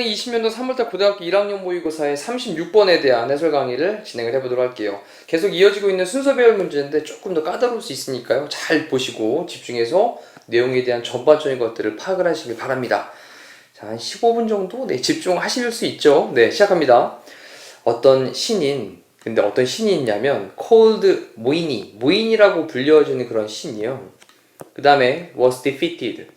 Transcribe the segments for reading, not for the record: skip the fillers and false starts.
이번에는 20년도 3월달 고등학교 1학년 모의고사의 36번에 대한 해설 강의를 진행을 해보도록 할게요. 계속 이어지고 있는 순서 배열 문제인데 조금 더 까다로울 수 있으니까요. 잘 보시고 집중해서 내용에 대한 전반적인 것들을 파악을 하시길 바랍니다. 자, 한 15분 정도 집중하실 수 있죠. 네, 시작합니다. 어떤 신인, 근데 어떤 신이 있냐면 called 모인이라고 불려지는 그런 신이요. 그 다음에 was defeated,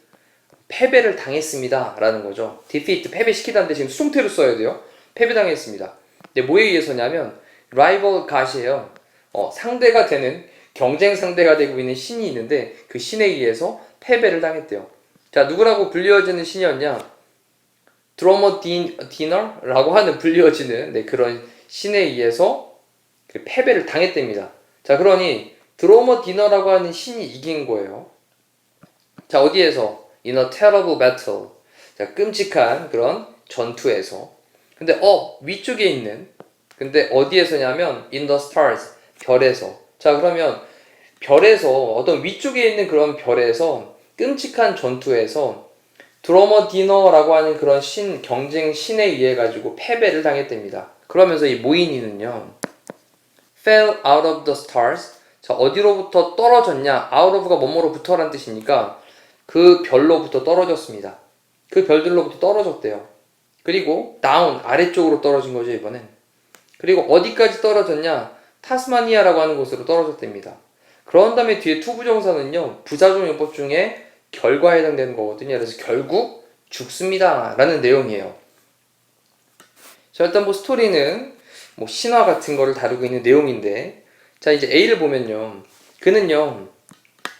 패배를 당했습니다 라는 거죠. defeat, 패배시키다는데 지금 수동태로 써야 돼요. 패배당했습니다. 근데 뭐에 의해서냐면 rival god이에요. 상대가 되는, 경쟁 상대가 되고 있는 신이 있는데 그 신에 의해서 패배를 당했대요. 자, 누구라고 불리워지는 신이었냐? 드러머 디너라고 하는 불리워지는 그런 신에 의해서 그 패배를 당했답니다. 자, 그러니 드러머 디너라고 하는 신이 이긴 거예요. 자, 어디에서? In a terrible battle. 자, 끔찍한 그런 전투에서. 근데 위쪽에 있는, 근데 어디에서냐면 in the stars, 별에서. 자, 그러면 별에서, 어떤 위쪽에 있는 그런 별에서 끔찍한 전투에서 드러머 디너라고 하는 그런 경쟁 신에 의해 가지고 패배를 당했답니다. 그러면서 이 모인이는요, fell out of the stars. 자, 어디로부터 떨어졌냐? out of가 뭐뭐로부터라는 뜻이니까 그 별로부터 떨어졌습니다. 그 별들로부터 떨어졌대요. 그리고 down, 아래쪽으로 떨어진 거죠, 이번엔. 그리고 어디까지 떨어졌냐? 타스마니아라고 하는 곳으로 떨어졌답니다. 그런 다음에 뒤에 투부정사는요, 부사적용법 중에 결과에 해당되는 거거든요. 그래서 결국 죽습니다 라는 내용이에요. 자, 일단 스토리는 신화 같은 거를 다루고 있는 내용인데, 자, 이제 A를 보면요, 그는요,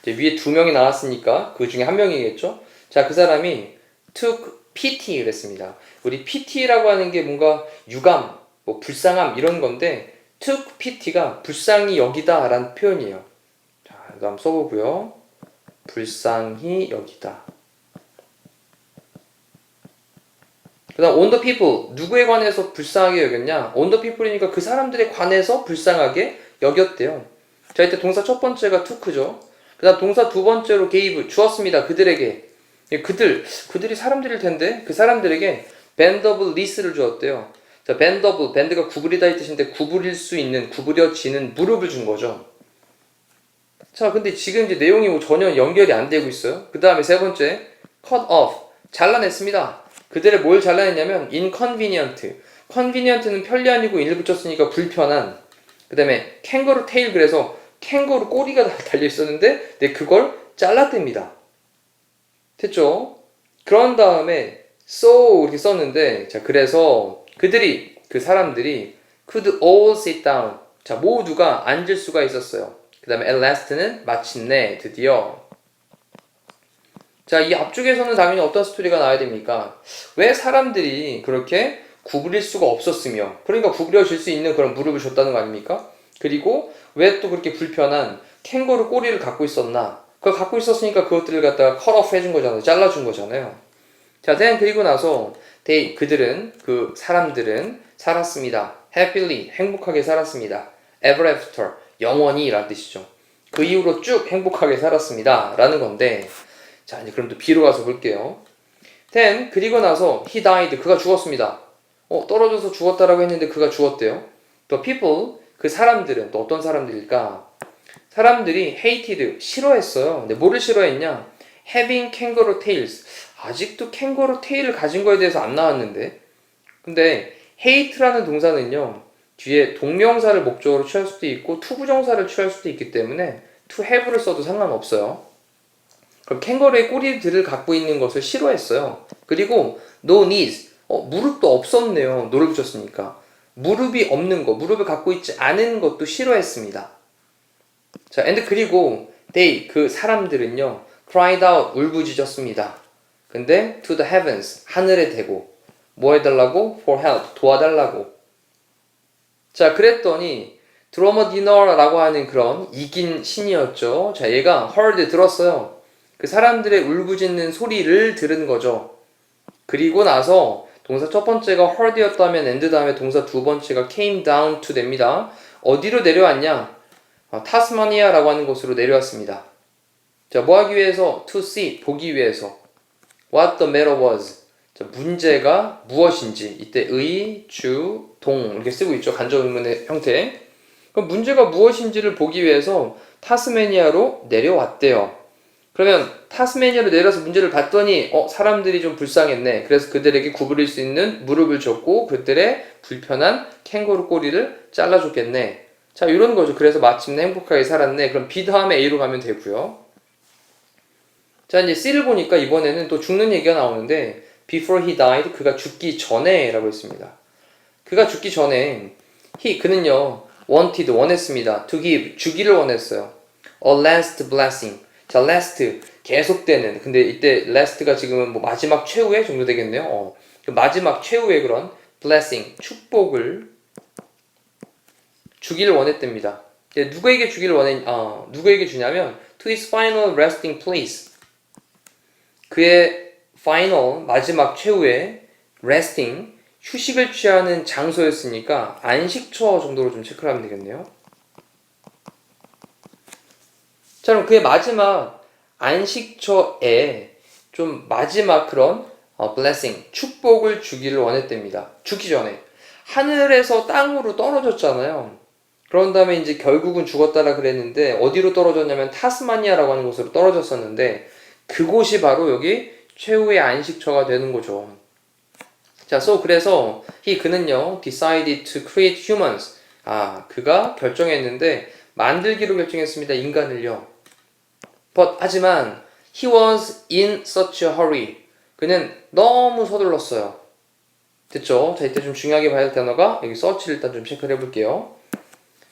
위에 두 명이 나왔으니까 그 중에 한 명이겠죠. 자, 그 사람이 took pity 그랬습니다. 우리 pity라고 하는 게 뭔가 유감, 불쌍함 이런 건데 took pity가 불쌍히 여기다 라는 표현이에요. 자, 이거 한번 써보고요. 불쌍히 여기다. 그 다음 on the people, 누구에 관해서 불쌍하게 여겼냐? on the people이니까 그 사람들에 관해서 불쌍하게 여겼대요. 자, 이때 동사 첫 번째가 took죠. 그 다음 동사 두 번째로 gave, 주었습니다. 그들에게. 그들이 사람들일 텐데 그 사람들에게 band of lease를 주었대요. 자, band가 구부리다 이 뜻인데 구부려지는 무릎을 준 거죠. 자, 근데 지금 이제 내용이 전혀 연결이 안 되고 있어요. 그 다음에 세 번째, cut off, 잘라냈습니다. 그들을 뭘 잘라냈냐면 inconvenient, convenient는 편리한이고 인을 붙였으니까 불편한. 그 다음에 kangaroo tail, 그래서 캥거루 꼬리가 달려 있었는데 그걸 잘랐답니다. 됐죠? 그런 다음에 so 이렇게 썼는데, 자, 그래서 그 사람들이 could all sit down. 자, 모두가 앉을 수가 있었어요. 그 다음에 at last는 마침내, 드디어. 자, 이 앞쪽에서는 당연히 어떤 스토리가 나와야 됩니까? 왜 사람들이 그렇게 구부릴 수가 없었으며, 그러니까 구부려질 수 있는 그런 무릎을 줬다는 거 아닙니까? 그리고 왜 또 그렇게 불편한 캥거루 꼬리를 갖고 있었나? 그걸 갖고 있었으니까 그것들을 갖다가 cut off 해준 거잖아요. 잘라준 거잖아요. 자, 그리고 나서 그 사람들은 살았습니다. happily, 행복하게 살았습니다. ever after, 영원히 라는 뜻이죠. 그 이후로 쭉 행복하게 살았습니다 라는 건데, 자, 이제 그럼 또 B로 가서 볼게요. 그리고 나서 he died, 그가 죽었습니다. 떨어져서 죽었다라고 했는데 그가 죽었대요. 또 people, 그 사람들은 또 어떤 사람들일까? 사람들이 hated, 싫어했어요. 근데 뭐를 싫어했냐? having kangaroo tails, 아직도 캥거루 테일을 가진 거에 대해서 안 나왔는데, 근데 hate라는 동사는요, 뒤에 동명사를 목적으로 취할 수도 있고 투부정사를 취할 수도 있기 때문에 to have를 써도 상관없어요. 그럼 캥거루의 꼬리들을 갖고 있는 것을 싫어했어요. 그리고 no knees, 무릎도 없었네요. 노를 붙였으니까. 무릎이 없는 거, 무릎을 갖고 있지 않은 것도 싫어했습니다. 자, 그리고 그 사람들은요, cried out, 울부짖었습니다. 근데 to the heavens, 하늘에 대고 뭐 해달라고? for help, 도와달라고. 자, 그랬더니 드러머 디너라고 하는 그런 이긴 신이었죠. 자, 얘가 heard, 들었어요. 그 사람들의 울부짖는 소리를 들은 거죠. 그리고 나서 동사 첫 번째가 heard였다면 and 다음에 동사 두 번째가 came down to 됩니다. 어디로 내려왔냐? 타스마니아라고 하는 곳으로 내려왔습니다. 자, 뭐 하기 위해서? To see, 보기 위해서. What the matter was. 자, 문제가 무엇인지. 이때 의, 주, 동 이렇게 쓰고 있죠. 간접 의문의 형태. 그럼 문제가 무엇인지를 보기 위해서 타스마니아로 내려왔대요. 그러면 타스마니아로 내려서 문제를 봤더니 사람들이 좀 불쌍했네. 그래서 그들에게 구부릴 수 있는 무릎을 줬고 그들의 불편한 캥거루 꼬리를 잘라줬겠네. 자, 이런 거죠. 그래서 마침내 행복하게 살았네. 그럼 B 다음에 A로 가면 되고요. 자, 이제 C를 보니까 이번에는 또 죽는 얘기가 나오는데 before he died, 그가 죽기 전에 라고 했습니다. 그가 죽기 전에 그는요 wanted, 원했습니다. to give, 주기를 원했어요. a last blessing. 자, last, 계속되는. 근데 이때 last가 지금은 뭐 마지막 최후의 정도 되겠네요. 그 마지막 최후의 그런 blessing, 축복을 주기를 원했답니다. 누구에게 주기를 누구에게 주냐면 to his final resting place. 그의 final, 마지막 최후의 resting, 휴식을 취하는 장소였으니까 안식처 정도로 좀 체크를 하면 되겠네요. 자, 그럼 그의 마지막 안식처에 좀 마지막 그런 blessing, 축복을 주기를 원했답니다. 죽기 전에. 하늘에서 땅으로 떨어졌잖아요. 그런 다음에 이제 결국은 죽었다라 그랬는데 어디로 떨어졌냐면 타스마니아라고 하는 곳으로 떨어졌었는데 그곳이 바로 여기 최후의 안식처가 되는 거죠. 자, 그래서 그는요 decided to create humans. 그가 결정했는데 만들기로 결정했습니다. 인간을요. 하지만 he was in such a hurry. 그는 너무 서둘렀어요. 됐죠? 자, 이때 좀 중요하게 봐야 할 단어가 여기 search를 일단 좀 체크를 해볼게요.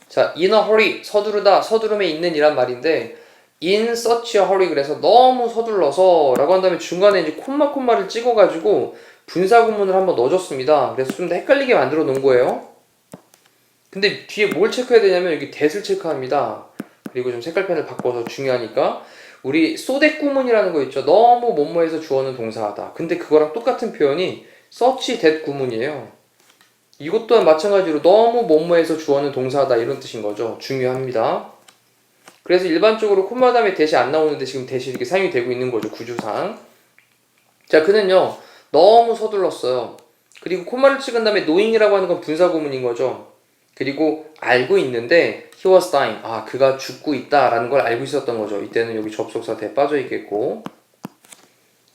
자, in a hurry, 서두르다, 서두름에 있는 이란 말인데 in such a hurry, 그래서 너무 서둘러서 라고 한 다음에 중간에 이제 콤마를 찍어가지고 분사구문을 한번 넣어줬습니다. 그래서 좀 더 헷갈리게 만들어 놓은 거예요. 근데 뒤에 뭘 체크해야 되냐면 여기 that을 체크합니다. 그리고 좀 색깔펜을 바꿔서 중요하니까 우리 소댓 구문이라는 거 있죠. 너무 뭐뭐해서 주어는 동사하다. 근데 그거랑 똑같은 표현이 such that 구문이에요. 이것 또한 마찬가지로 너무 뭐뭐해서 주어는 동사하다 이런 뜻인 거죠. 중요합니다. 그래서 일반적으로 콤마 다음에 대시 안 나오는데 지금 대시 이렇게 사용이 되고 있는 거죠. 구조상. 자, 그는요 너무 서둘렀어요. 그리고 콤마를 찍은 다음에 knowing이라고 하는 건 분사 구문인 거죠. 그리고 알고 있는데 he was dying. 그가 죽고 있다라는 걸 알고 있었던 거죠. 이때는 여기 접속사 대 빠져 있겠고.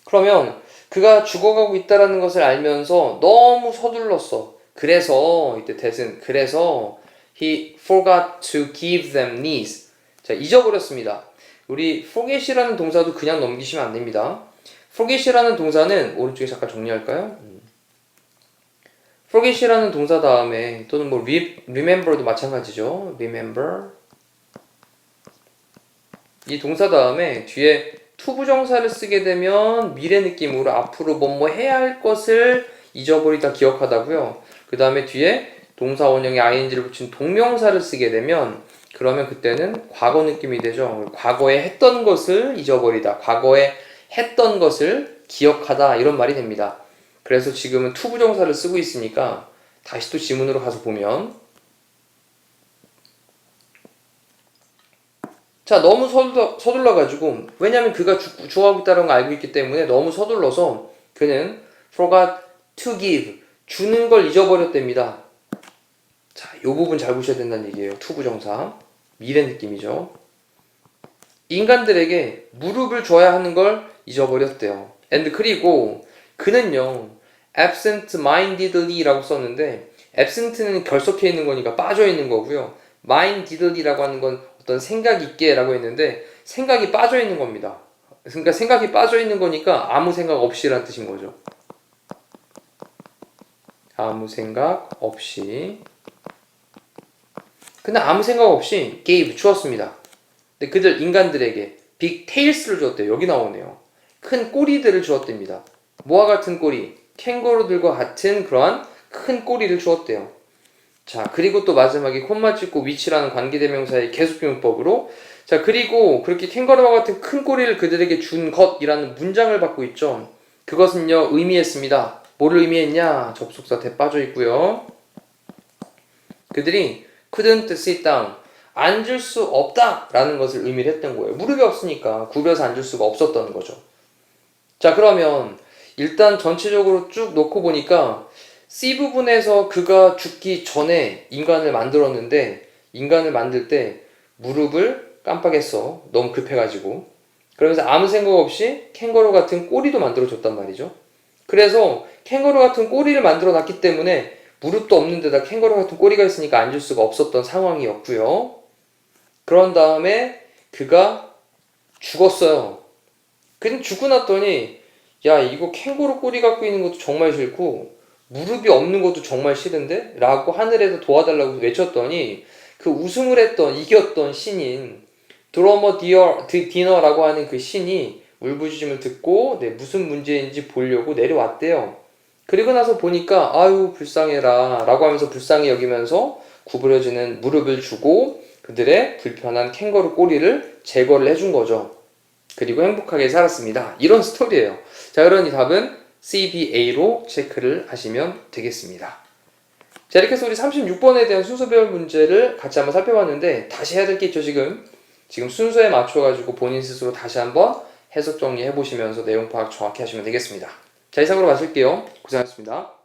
그러면 그가 죽어가고 있다라는 것을 알면서 너무 서둘렀어. 그래서 이때 that은 그래서 he forgot to give them knees. 자, 잊어버렸습니다. 우리 forget이라는 동사도 그냥 넘기시면 안 됩니다. forget이라는 동사는 오른쪽에 잠깐 정리할까요? forget이라는 동사 다음에 또는 뭐 remember도 마찬가지죠. remember 이 동사 다음에 뒤에 to 부정사를 쓰게 되면 미래 느낌으로 앞으로 뭐뭐 해야 할 것을 잊어버리다 기억하다고요. 그 다음에 뒤에 동사 원형에 ing를 붙인 동명사를 쓰게 되면 그러면 그때는 과거 느낌이 되죠. 과거에 했던 것을 잊어버리다, 과거에 했던 것을 기억하다 이런 말이 됩니다. 그래서 지금은 to 부정사를 쓰고 있으니까 다시 또 지문으로 가서 보면 자, 너무 서둘러가지고 왜냐면 그가 죽어가고 있다는 걸 알고 있기 때문에 너무 서둘러서 그는 forgot to give, 주는 걸 잊어버렸답니다. 자, 이 부분 잘 보셔야 된다는 얘기예요. to 부정사 미래 느낌이죠. 인간들에게 무릎을 줘야 하는 걸 잊어버렸대요. and 그리고 그는요 absent-mindedly 라고 썼는데 absent는 결석해 있는 거니까 빠져 있는 거고요. mindedly라고 하는 건 어떤 생각 있게 라고 했는데 생각이 빠져 있는 겁니다. 그러니까 생각이 빠져 있는 거니까 아무 생각 없이 라는 뜻인 거죠. 아무 생각 없이. 근데 아무 생각 없이 gave, 주었습니다. 근데 그들 인간들에게 big tails를 주었대요. 여기 나오네요. 큰 꼬리들을 주었답니다. 뭐와 같은 꼬리? 캥거루들과 같은 그러한 큰 꼬리를 주었대요. 자, 그리고 또 마지막에 콤마 찍고 위치라는 관계대명사의 계속비문법으로 자, 그리고 그렇게 캥거루와 같은 큰 꼬리를 그들에게 준 것이라는 문장을 받고 있죠. 그것은요 의미했습니다. 뭐를 의미했냐? 접속사 대 빠져 있고요. 그들이 couldn't sit down. 앉을 수 없다 라는 것을 의미를 했던 거예요. 무릎이 없으니까 굽혀서 앉을 수가 없었던 거죠. 자, 그러면 일단 전체적으로 쭉 놓고 보니까 C 부분에서 그가 죽기 전에 인간을 만들었는데 인간을 만들 때 무릎을 깜빡했어. 너무 급해가지고. 그러면서 아무 생각 없이 캥거루 같은 꼬리도 만들어줬단 말이죠. 그래서 캥거루 같은 꼬리를 만들어 놨기 때문에 무릎도 없는 데다 캥거루 같은 꼬리가 있으니까 앉을 수가 없었던 상황이었고요. 그런 다음에 그가 죽었어요. 근데 죽고 났더니 야, 이거 캥거루 꼬리 갖고 있는 것도 정말 싫고 무릎이 없는 것도 정말 싫은데? 라고 하늘에서 도와달라고 외쳤더니 그 우승을 했던 이겼던 신인 드러머 디너라고 하는 그 신이 울부짖음을 듣고 무슨 문제인지 보려고 내려왔대요. 그리고 나서 보니까 아유 불쌍해라 라고 하면서 불쌍히 여기면서 구부려지는 무릎을 주고 그들의 불편한 캥거루 꼬리를 제거를 해준 거죠. 그리고 행복하게 살았습니다. 이런 스토리예요. 자, 그러니 답은 CBA로 체크를 하시면 되겠습니다. 자, 이렇게 해서 우리 36번에 대한 순서별 문제를 같이 한번 살펴봤는데 다시 해야 될 게 있죠. 지금 순서에 맞춰가지고 본인 스스로 다시 한번 해석 정리해 보시면서 내용 파악 정확히 하시면 되겠습니다. 자, 이상으로 마칠게요. 고생하셨습니다.